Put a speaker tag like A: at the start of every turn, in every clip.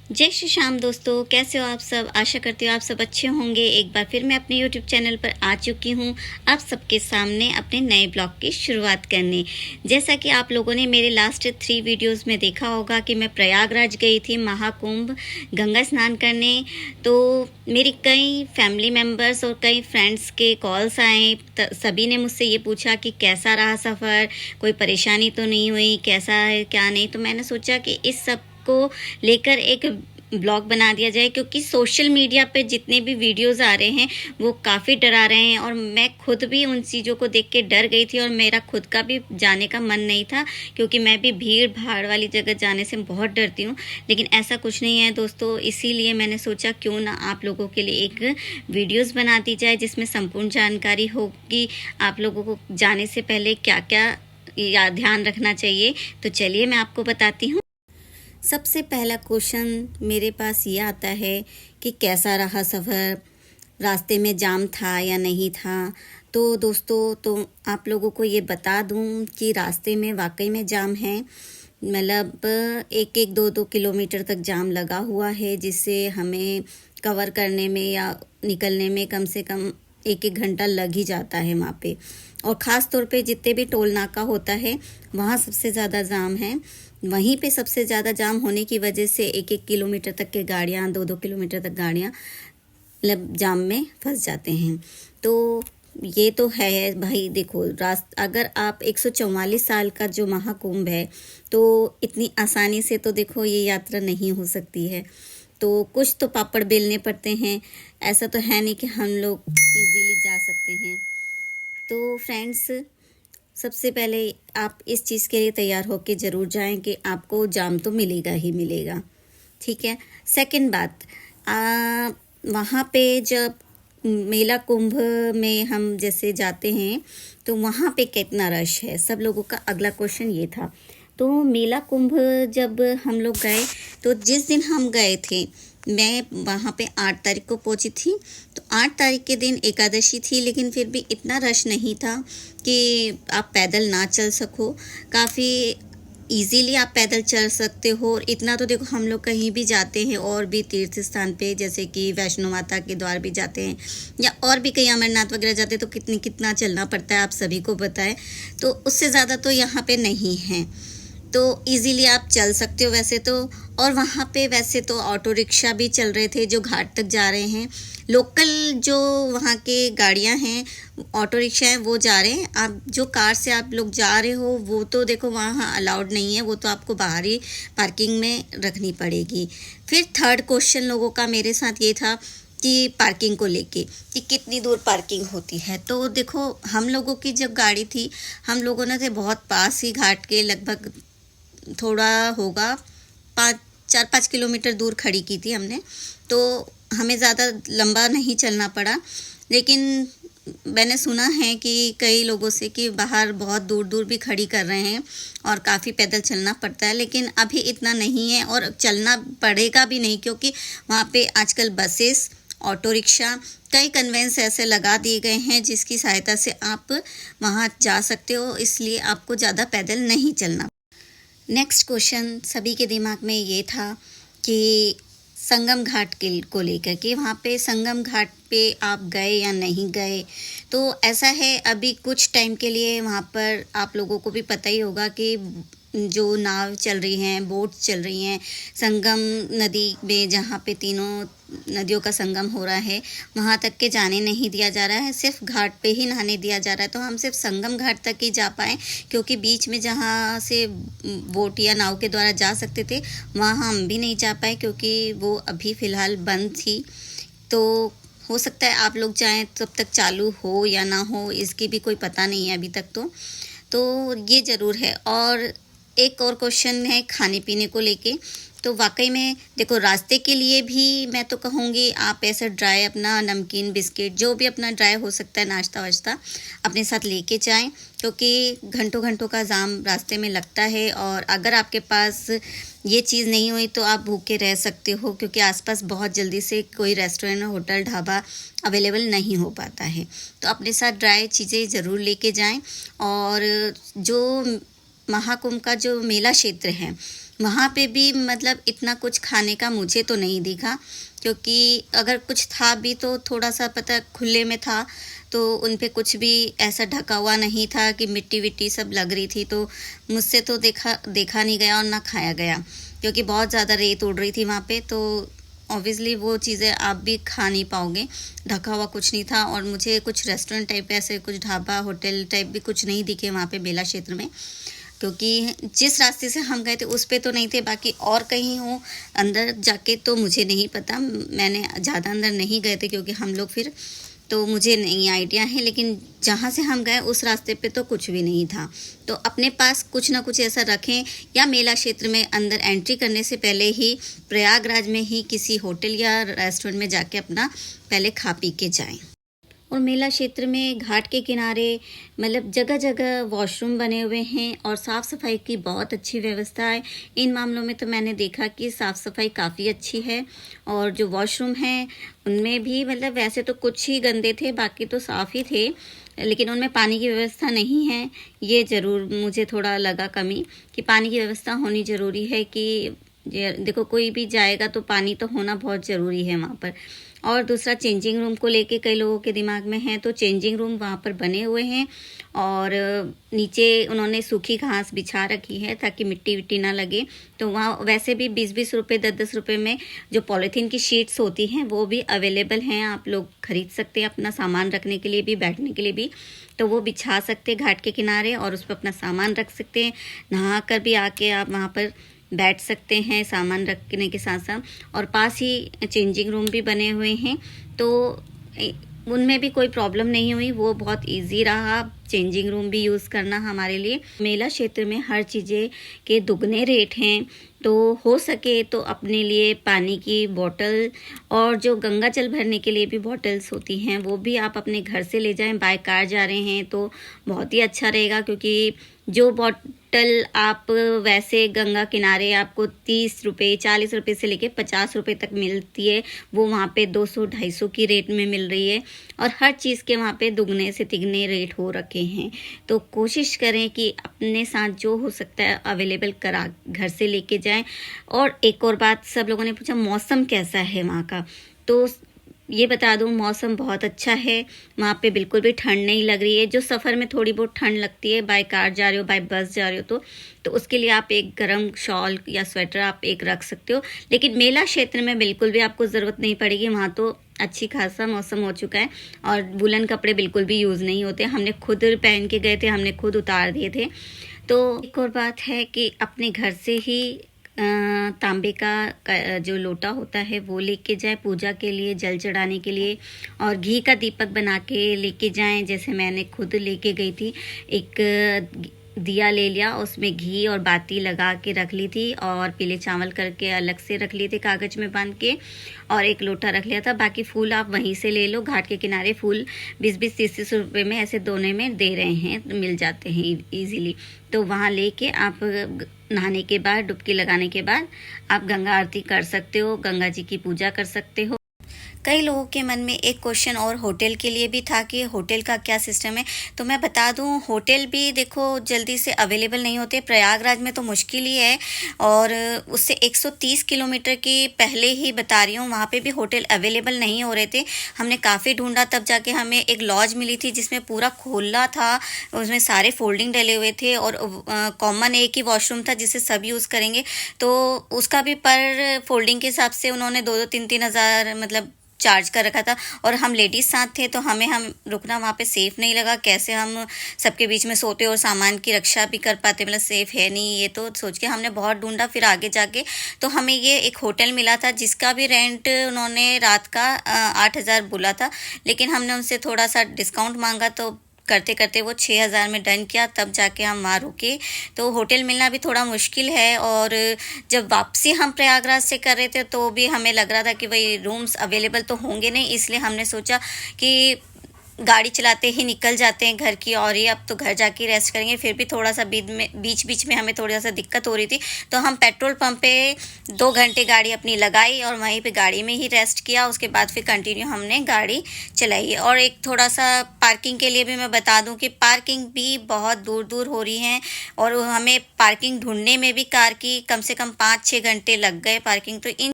A: जय श्री श्याम दोस्तों, कैसे हो आप सब। आशा करती हूँ आप सब अच्छे होंगे। एक बार फिर मैं अपने यूट्यूब चैनल पर आ चुकी हूँ आप सबके सामने अपने नए ब्लॉग की शुरुआत करने। जैसा कि आप लोगों ने मेरे लास्ट 3 वीडियोस में देखा होगा कि मैं प्रयागराज गई थी महाकुंभ गंगा स्नान करने। तो मेरी कई फैमिली मेम्बर्स और कई फ्रेंड्स के कॉल्स आए, सभी ने मुझसे ये पूछा कि कैसा रहा सफ़र, कोई परेशानी तो नहीं हुई, कैसा है क्या नहीं। तो मैंने सोचा कि इस सब को लेकर एक ब्लॉग बना दिया जाए, क्योंकि सोशल मीडिया पे जितने भी वीडियोस आ रहे हैं वो काफ़ी डरा रहे हैं और मैं खुद भी उन चीज़ों को देख के डर गई थी और मेरा खुद का भी जाने का मन नहीं था, क्योंकि मैं भी भीड़ भाड़ वाली जगह जाने से बहुत डरती हूँ। लेकिन ऐसा कुछ नहीं है दोस्तों, इसीलिए मैंने सोचा क्यों ना आप लोगों के लिए एक वीडियोस बना दी जाए जिसमें संपूर्ण जानकारी होगी। आप लोगों को जाने से पहले क्या क्या या ध्यान रखना चाहिए, तो चलिए मैं आपको बताती हूँ। सबसे पहला क्वेश्चन मेरे पास ये आता है कि कैसा रहा सफ़र, रास्ते में जाम था या नहीं था। तो दोस्तों, तो आप लोगों को ये बता दूं कि रास्ते में वाकई में जाम है। मतलब 1-2 किलोमीटर तक जाम लगा हुआ है, जिससे हमें कवर करने में या निकलने में कम से कम 1-1 घंटा लग ही जाता है वहाँ पे। और ख़ास तौर पे जितने भी टोल नाका होता है वहाँ सबसे ज़्यादा जाम है। वहीं पे सबसे ज़्यादा जाम होने की वजह से 1-1 किलोमीटर तक के गाड़ियाँ, 2-2 किलोमीटर तक गाड़ियाँ मतलब जाम में फंस जाते हैं। तो ये तो है भाई। देखो, अगर आप 144 साल का जो महाकुंभ है, तो इतनी आसानी से तो देखो ये यात्रा नहीं हो सकती है। तो कुछ तो पापड़ बेलने पड़ते हैं, ऐसा तो है नहीं कि हम लोग इजीली जा सकते हैं। तो फ्रेंड्स, सबसे पहले आप इस चीज़ के लिए तैयार होकर ज़रूर जाएं कि आपको जाम तो मिलेगा ही मिलेगा, ठीक है। सेकंड बात, वहाँ पे जब मेला कुंभ में हम जैसे जाते हैं तो वहाँ पे कितना रश है, सब लोगों का अगला क्वेश्चन ये था। तो मेला कुंभ जब हम लोग गए, तो जिस दिन हम गए थे मैं वहाँ पे 8 तारीख को पहुँची थी। तो 8 तारीख के दिन एकादशी थी, लेकिन फिर भी इतना रश नहीं था कि आप पैदल ना चल सको। काफ़ी इजीली आप पैदल चल सकते हो। और इतना तो देखो, हम लोग कहीं भी जाते हैं और भी तीर्थ स्थान पे, जैसे कि वैष्णो माता के द्वार भी जाते हैं या और भी कहीं अमरनाथ वगैरह जाते हैं, तो कितना चलना पड़ता है आप सभी को पता है। तो उससे ज़्यादा तो यहाँ पे नहीं है, तो इजीली आप चल सकते हो वैसे तो। और वहाँ पे वैसे तो ऑटो रिक्शा भी चल रहे थे जो घाट तक जा रहे हैं। लोकल जो वहाँ के गाड़ियाँ हैं, ऑटो रिक्शा हैं, वो जा रहे हैं। आप जो कार से आप लोग जा रहे हो वो तो देखो वहाँ अलाउड नहीं है, वो तो आपको बाहरी पार्किंग में रखनी पड़ेगी। फिर थर्ड क्वेश्चन लोगों का मेरे साथ ये था कि पार्किंग को लेके कि कितनी दूर पार्किंग होती है। तो देखो, हम लोगों की जब गाड़ी थी, हम लोगों ने थे बहुत पास ही घाट के, लगभग थोड़ा होगा 4-5 किलोमीटर दूर खड़ी की थी हमने। तो हमें ज़्यादा लंबा नहीं चलना पड़ा। लेकिन मैंने सुना है कि कई लोगों से कि बाहर बहुत दूर दूर भी खड़ी कर रहे हैं और काफ़ी पैदल चलना पड़ता है। लेकिन अभी इतना नहीं है और चलना पड़ेगा भी नहीं, क्योंकि वहाँ पे आजकल बसेस, ऑटो रिक्शा, कई कन्वेंस ऐसे लगा दिए गए हैं जिसकी सहायता से आप वहाँ जा सकते हो, इसलिए आपको ज़्यादा पैदल नहीं चलना। नेक्स्ट क्वेश्चन सभी के दिमाग में ये था कि संगम घाट के को लेकर कि वहाँ पे संगम घाट पे आप गए या नहीं गए। तो ऐसा है, अभी कुछ टाइम के लिए वहाँ पर आप लोगों को भी पता ही होगा कि जो नाव चल रही हैं, बोट चल रही हैं संगम नदी में, जहाँ पे तीनों नदियों का संगम हो रहा है, वहाँ तक के जाने नहीं दिया जा रहा है, सिर्फ घाट पे ही नहाने दिया जा रहा है। तो हम सिर्फ संगम घाट तक ही जा पाए, क्योंकि बीच में जहाँ से बोट या नाव के द्वारा जा सकते थे वहाँ हम भी नहीं जा पाए, क्योंकि वो अभी फ़िलहाल बंद थी। तो हो सकता है आप लोग चाहें तब तक चालू हो या ना हो, इसकी भी कोई पता नहीं है अभी तक। तो ये ज़रूर है। और एक और क्वेश्चन है खाने पीने को लेके। तो वाकई में देखो, रास्ते के लिए भी मैं तो कहूँगी आप ऐसा ड्राई अपना नमकीन, बिस्किट, जो भी अपना ड्राई हो सकता है नाश्ता वाश्ता अपने साथ लेके जाएं, क्योंकि घंटों घंटों का जाम रास्ते में लगता है। और अगर आपके पास ये चीज़ नहीं हुई तो आप भूखे रह सकते हो, क्योंकि आसपास बहुत जल्दी से कोई रेस्टोरेंट, होटल, ढाबा अवेलेबल नहीं हो पाता है। तो अपने साथ ड्राई चीज़ें ज़रूर लेके जाएं। और जो महाकुंभ का जो मेला क्षेत्र है वहाँ पे भी मतलब इतना कुछ खाने का मुझे तो नहीं दिखा, क्योंकि अगर कुछ था भी तो थोड़ा-सा पता खुले में था, तो उन पे कुछ भी ऐसा ढका हुआ नहीं था कि मिट्टी-विट्टी सब लग रही थी, तो मुझसे तो देखा नहीं गया और ना खाया गया, क्योंकि बहुत ज़्यादा रेत उड़ रही थी वहाँ पे, तो ऑब्वियसली वो चीज़ें आप भी खा नहीं पाओगे। ढका हुआ कुछ नहीं था और मुझे कुछ रेस्टोरेंट टाइप ऐसे कुछ ढाबा, होटल टाइप भी कुछ नहीं दिखे वहाँ पे मेला क्षेत्र में। क्योंकि जिस रास्ते से हम गए थे उस पे तो नहीं थे, बाकी और कहीं हो अंदर जाके तो मुझे नहीं पता। मैंने ज़्यादा अंदर नहीं गए थे क्योंकि हम लोग फिर, तो मुझे नहीं आइडिया है, लेकिन जहाँ से हम गए उस रास्ते पे तो कुछ भी नहीं था। तो अपने पास कुछ ना कुछ ऐसा रखें, या मेला क्षेत्र में अंदर एंट्री करने से पहले ही प्रयागराज में ही किसी होटल या रेस्टोरेंट में जाके अपना पहले खा पी के जाएँ। और मेला क्षेत्र में घाट के किनारे मतलब जगह जगह वॉशरूम बने हुए हैं और साफ़ सफाई की बहुत अच्छी व्यवस्था है। इन मामलों में तो मैंने देखा कि साफ़ सफाई काफ़ी अच्छी है, और जो वॉशरूम हैं उनमें भी मतलब वैसे तो कुछ ही गंदे थे, बाकी तो साफ़ ही थे, लेकिन उनमें पानी की व्यवस्था नहीं है। ये ज़रूर मुझे थोड़ा लगा कमी, कि पानी की व्यवस्था होनी ज़रूरी है, कि ये देखो कोई भी जाएगा तो पानी तो होना बहुत ज़रूरी है वहाँ पर। और दूसरा चेंजिंग रूम को लेके कई लोगों के दिमाग में है, तो चेंजिंग रूम वहाँ पर बने हुए हैं, और नीचे उन्होंने सूखी घास बिछा रखी है ताकि मिट्टी विट्टी ना लगे। तो वहाँ वैसे भी 20-20 रुपये 10-10 रुपये में जो पॉलीथीन की शीट्स होती हैं वो भी अवेलेबल हैं, आप लोग खरीद सकते हैं अपना सामान रखने के लिए भी, बैठने के लिए भी। तो वो बिछा सकते हैं घाट के किनारे और उस पर अपना सामान रख सकते हैं। नहा कर भी आके आप वहाँ पर बैठ सकते हैं सामान रखने के साथ साथ, और पास ही चेंजिंग रूम भी बने हुए हैं, तो उनमें भी कोई प्रॉब्लम नहीं हुई। वो बहुत इजी रहा चेंजिंग रूम भी यूज़ करना हमारे लिए। मेला क्षेत्र में हर चीज़ें के दुगने रेट हैं, तो हो सके तो अपने लिए पानी की बोतल और जो गंगा जल भरने के लिए भी बॉटल्स होती हैं वो भी आप अपने घर से ले जाएं। बाय कार जा रहे हैं तो बहुत ही अच्छा रहेगा, क्योंकि जो बॉटल आप वैसे गंगा किनारे आपको 30 रुपये 40 रुपये से लेके 50 रुपये तक मिलती है, वो वहाँ पे 200-250 की रेट में मिल रही है, और हर चीज़ के वहाँ पे दुगने से तिगने रेट हो रखे हैं। तो कोशिश करें कि अपने साथ जो हो सकता है अवेलेबल करा घर से लेके जाएं। और एक और बात, सब लोगों ने पूछा मौसम कैसा है वहाँ का, तो ये बता दूं मौसम बहुत अच्छा है, वहाँ पे बिल्कुल भी ठंड नहीं लग रही है। जो सफ़र में थोड़ी बहुत ठंड लगती है, बाय कार जा रहे हो बाय बस जा रहे हो तो उसके लिए आप एक गर्म शॉल या स्वेटर आप एक रख सकते हो, लेकिन मेला क्षेत्र में बिल्कुल भी आपको ज़रूरत नहीं पड़ेगी। वहाँ तो अच्छी खासा मौसम हो चुका है और वुलन कपड़े बिल्कुल भी यूज़ नहीं होते। हमने खुद पहन के गए थे, हमने खुद उतार दिए थे। तो एक और बात है कि अपने घर से ही तांबे का जो लोटा होता है वो लेके जाएं पूजा के लिए, जल चढ़ाने के लिए, और घी का दीपक बना के लेके जाएं। जैसे मैंने खुद लेके गई थी, एक दिया ले लिया, उसमें घी और बाती लगा के रख ली थी, और पीले चावल करके अलग से रख लिए थे कागज़ में बांध के, और एक लोटा रख लिया था। बाकी फूल आप वहीं से ले लो, घाट के किनारे फूल 20-20 30-30 रुपये में ऐसे दोने में दे रहे हैं, मिल जाते हैं इजीली। तो वहाँ लेके आप नहाने के बाद, डुबकी लगाने के बाद आप गंगा आरती कर सकते हो, गंगा जी की पूजा कर सकते हो। कई लोगों के मन में एक क्वेश्चन और होटल के लिए भी था कि होटल का क्या सिस्टम है, तो मैं बता दूं होटल भी देखो जल्दी से अवेलेबल नहीं होते। प्रयागराज में तो मुश्किल ही है, और उससे 130 किलोमीटर की पहले ही बता रही हूँ, वहाँ पे भी होटल अवेलेबल नहीं हो रहे थे। हमने काफ़ी ढूंढा, तब जाके हमें एक लॉज मिली थी जिसमें पूरा खुला था, उसमें सारे फोल्डिंग डले हुए थे, और कॉमन एक ही वॉशरूम था जिसे सब यूज़ करेंगे। तो उसका भी पर फोल्डिंग के हिसाब से उन्होंने 2-2 3-3 हज़ार मतलब चार्ज कर रखा था, और हम लेडीज़ साथ थे तो हम रुकना वहाँ पे सेफ़ नहीं लगा। कैसे हम सबके बीच में सोते और सामान की रक्षा भी कर पाते, मतलब सेफ़ है नहीं ये, तो सोच के हमने बहुत ढूंढा। फिर आगे जाके तो हमें ये एक होटल मिला था जिसका भी रेंट उन्होंने रात का 8,000 बोला था, लेकिन हमने उनसे थोड़ा सा डिस्काउंट मांगा, तो करते करते वो 6,000 में डन किया, तब जाके हम वहाँ रुके। तो होटल मिलना भी थोड़ा मुश्किल है, और जब वापसी हम प्रयागराज से कर रहे थे तो भी हमें लग रहा था कि भाई रूम्स अवेलेबल तो होंगे नहीं, इसलिए हमने सोचा कि गाड़ी चलाते ही निकल जाते हैं घर की और ही अब तो घर जाके रेस्ट करेंगे। फिर भी थोड़ा सा बीच बीच में हमें थोड़ा सा दिक्कत हो रही थी, तो हम पेट्रोल पंप पे 2 घंटे गाड़ी अपनी लगाई और वहीं पे गाड़ी में ही रेस्ट किया। उसके बाद फिर कंटिन्यू हमने गाड़ी चलाई। और एक थोड़ा सा पार्किंग के लिए भी मैं बता दूं कि पार्किंग भी बहुत दूर दूर हो रही है और हमें पार्किंग ढूंढने में भी कार की कम से कम 5-6 घंटे लग गए पार्किंग। तो इन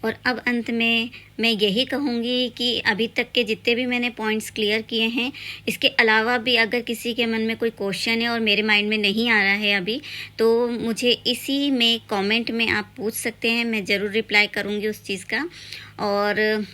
A: और अब अंत में मैं यही कहूँगी कि अभी तक के जितने भी मैंने पॉइंट्स क्लियर किए हैं, इसके अलावा भी अगर किसी के मन में कोई क्वेश्चन है और मेरे माइंड में नहीं आ रहा है अभी, तो मुझे इसी में कमेंट में आप पूछ सकते हैं। मैं ज़रूर रिप्लाई करूँगी उस चीज़ का। और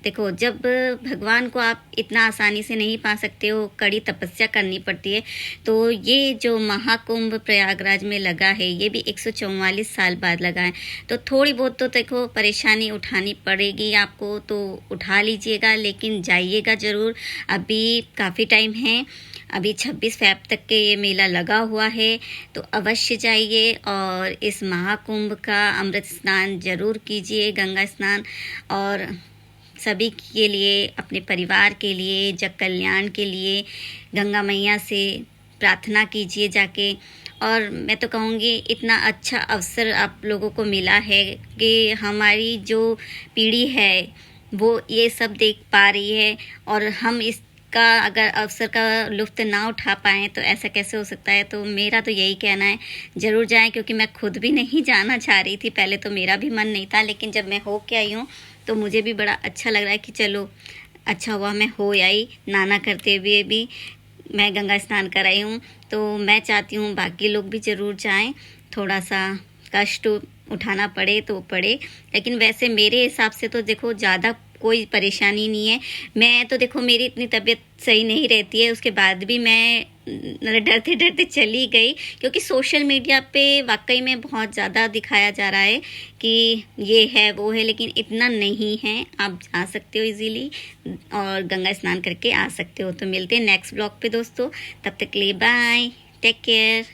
A: देखो, जब भगवान को आप इतना आसानी से नहीं पा सकते हो, कड़ी तपस्या करनी पड़ती है। तो ये जो महाकुंभ प्रयागराज में लगा है, ये भी 144 साल बाद लगा है। तो थोड़ी बहुत तो देखो परेशानी उठानी पड़ेगी आपको, तो उठा लीजिएगा, लेकिन जाइएगा ज़रूर। अभी काफ़ी टाइम है, अभी 26 फ़रवरी तक के ये मेला लगा हुआ है, तो अवश्य जाइए और इस महाकुंभ का अमृत स्नान ज़रूर कीजिए, गंगा स्नान। और सभी के लिए, अपने परिवार के लिए, जग कल्याण के लिए गंगा मैया से प्रार्थना कीजिए जाके। और मैं तो कहूँगी इतना अच्छा अवसर आप लोगों को मिला है कि हमारी जो पीढ़ी है वो ये सब देख पा रही है और हम इसका अगर अवसर का लुत्फ़ ना उठा पाएँ तो ऐसा कैसे हो सकता है। तो मेरा तो यही कहना है, ज़रूर जाएं, क्योंकि मैं खुद भी नहीं जाना चाह रही थी। पहले तो मेरा भी मन नहीं था, लेकिन जब मैं हो के आई हूँ तो मुझे भी बड़ा अच्छा लग रहा है कि चलो अच्छा हुआ मैं हो आई। नाना करते हुए भी मैं गंगा स्नान कर आई हूँ, तो मैं चाहती हूँ बाकी लोग भी ज़रूर जाएं। थोड़ा सा कष्ट उठाना पड़े तो पड़े, लेकिन वैसे मेरे हिसाब से तो देखो ज़्यादा कोई परेशानी नहीं है। मैं तो देखो मेरी इतनी तबीयत सही नहीं रहती है, उसके बाद भी मैं डरते डरते चली गई, क्योंकि सोशल मीडिया पे वाकई में बहुत ज़्यादा दिखाया जा रहा है कि ये है वो है, लेकिन इतना नहीं है। आप जा सकते हो इजीली और गंगा स्नान करके आ सकते हो। तो मिलते हैं नेक्स्ट ब्लॉग पे दोस्तों, तब तक के लिए बाय, टेक केयर।